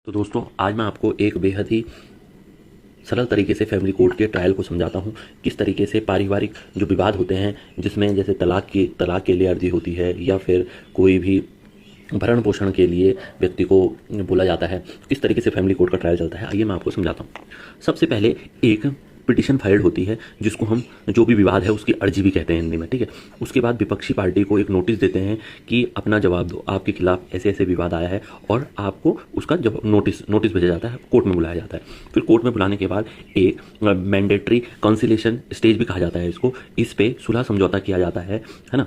तो दोस्तों आज मैं आपको एक बेहद ही सरल तरीके से फैमिली कोर्ट के ट्रायल को समझाता हूँ। किस तरीके से पारिवारिक जो विवाद होते हैं, जिसमें जैसे तलाक के लिए अर्जी होती है या फिर कोई भी भरण पोषण के लिए व्यक्ति को बोला जाता है, किस तरीके से फैमिली कोर्ट का ट्रायल चलता है, आइए मैं आपको समझाता हूँ। सबसे पहले एक पिटिशन फाइल्ड होती है, जिसको हम जो भी विवाद है उसकी अर्जी भी कहते हैं हिंदी में, ठीक है। उसके बाद विपक्षी पार्टी को एक नोटिस देते हैं कि अपना जवाब दो, आपके खिलाफ ऐसे ऐसे विवाद आया है, और आपको उसका जब नोटिस भेजा जाता है, कोर्ट में बुलाया जाता है। फिर कोर्ट में बुलाने के बाद एक मैंडेटरी कंसिलेशन स्टेज भी कहा जाता है इसको। इस पे सुलह समझौता किया जाता है ना,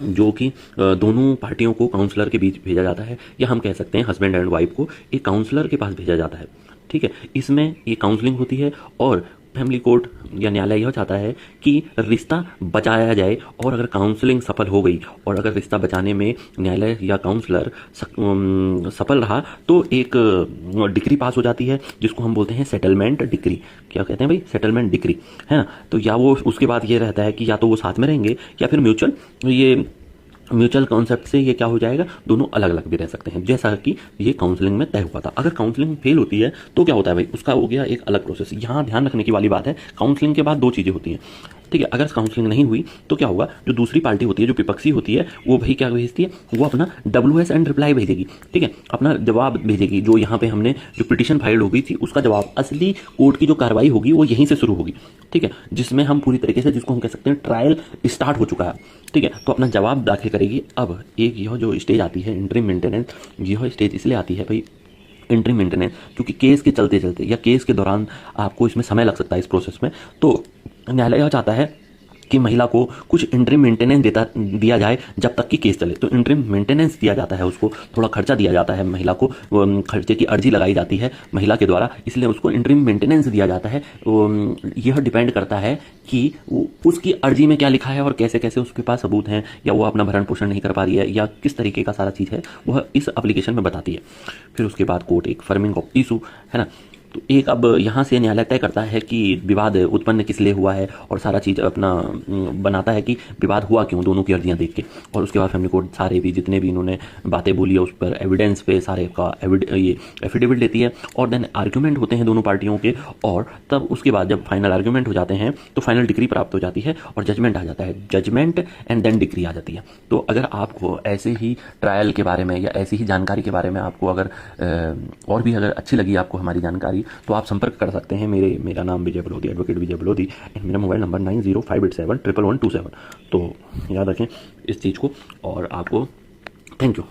जो कि दोनों पार्टियों को काउंसलर के बीच भेजा जाता है, या हम कह सकते हैं हस्बैंड एंड वाइफ को एक काउंसलर के पास भेजा जाता है, ठीक है। इसमें ये काउंसलिंग होती है, और फैमिली कोर्ट या न्यायालय यह चाहता है कि रिश्ता बचाया जाए, और अगर काउंसलिंग सफल हो गई और अगर रिश्ता बचाने में न्यायालय या काउंसलर सफल रहा तो एक डिक्री पास हो जाती है, जिसको हम बोलते हैं सेटलमेंट डिक्री। क्या कहते हैं भाई? सेटलमेंट डिक्री, है ना। तो या वो उसके बाद ये रहता है कि या तो वो साथ में रहेंगे, या फिर म्यूचुअल कॉन्सेप्ट से ये क्या हो जाएगा, दोनों अलग अलग भी रह सकते हैं, जैसा कि ये काउंसलिंग में तय हुआ था। अगर काउंसलिंग फेल होती है तो क्या होता है भाई, उसका हो गया एक अलग प्रोसेस। यहाँ ध्यान रखने की वाली बात है, काउंसलिंग के बाद दो चीज़ें होती हैं, ठीक है। अगर काउंसलिंग नहीं हुई तो क्या होगा, जो दूसरी पार्टी होती है, जो विपक्षी होती है, वो भाई क्या भेजती है, वो अपना WS एंड रिप्लाई भेजेगी, ठीक है, अपना जवाब भेजेगी। जो यहाँ पे हमने जो पिटीशन फाइल हो गई थी उसका जवाब, असली कोर्ट की जो कार्रवाई होगी वो यहीं से शुरू होगी, ठीक है, जिसमें हम पूरी तरीके से, जिसको हम कह सकते हैं ट्रायल स्टार्ट हो चुका है, ठीक है। तो अपना जवाब दाखिल करेगी। अब एक यह जो स्टेज आती है इंटरिम मेंटेनेंस, यह स्टेज इसलिए आती है भाई इंटरिम मेंटेनेंस, क्योंकि केस के चलते चलते या केस के दौरान आपको इसमें समय लग सकता है इस प्रोसेस में। तो न्यायालय यह चाहता है कि महिला को कुछ इंटरिम मेंटेनेंस दिया जाए जब तक कि केस चले। तो इंटरिम मेंटेनेंस दिया जाता है, उसको थोड़ा खर्चा दिया जाता है, महिला को खर्चे की अर्जी लगाई जाती है महिला के द्वारा, इसलिए उसको इंटरिम मेंटेनेंस दिया जाता है। यह डिपेंड करता है कि उसकी अर्जी में क्या लिखा है और कैसे कैसे उसके पास सबूत हैं, या वो अपना भरण पोषण नहीं कर पा रही है, या किस तरीके का सारा चीज़ है वह इस एप्लीकेशन में बताती है। फिर उसके बाद कोर्ट एक फर्मिंग ऑफ इशू, है ना। तो एक अब यहाँ से न्यायालय तय करता है कि विवाद उत्पन्न किस लिए हुआ है, और सारा चीज़ अपना बनाता है कि विवाद हुआ क्यों, दोनों की अर्जियाँ देख के। और उसके बाद फैमिली कोर्ट सारे भी जितने भी इन्होंने बातें बोली है उस पर एविडेंस पे सारे का ये एफिडेविट देती है, और देन आर्ग्यूमेंट होते हैं दोनों पार्टियों के। और तब उसके बाद जब फाइनल आर्ग्यूमेंट हो जाते हैं तो फाइनल डिग्री प्राप्त हो जाती है और जजमेंट आ जाता है, जजमेंट एंड देन डिग्री आ जाती है। तो अगर आपको ऐसे ही ट्रायल के बारे में या ऐसी ही जानकारी के बारे में आपको अगर और भी अगर अच्छी लगी आपको हमारी जानकारी, तो आप संपर्क कर सकते हैं। मेरा नाम विजय Balodi, advocate Vijay Balodi, and मेरा मोबाइल नंबर 9058711127। तो याद रखें इस चीज़ को, और आपको थैंक यू।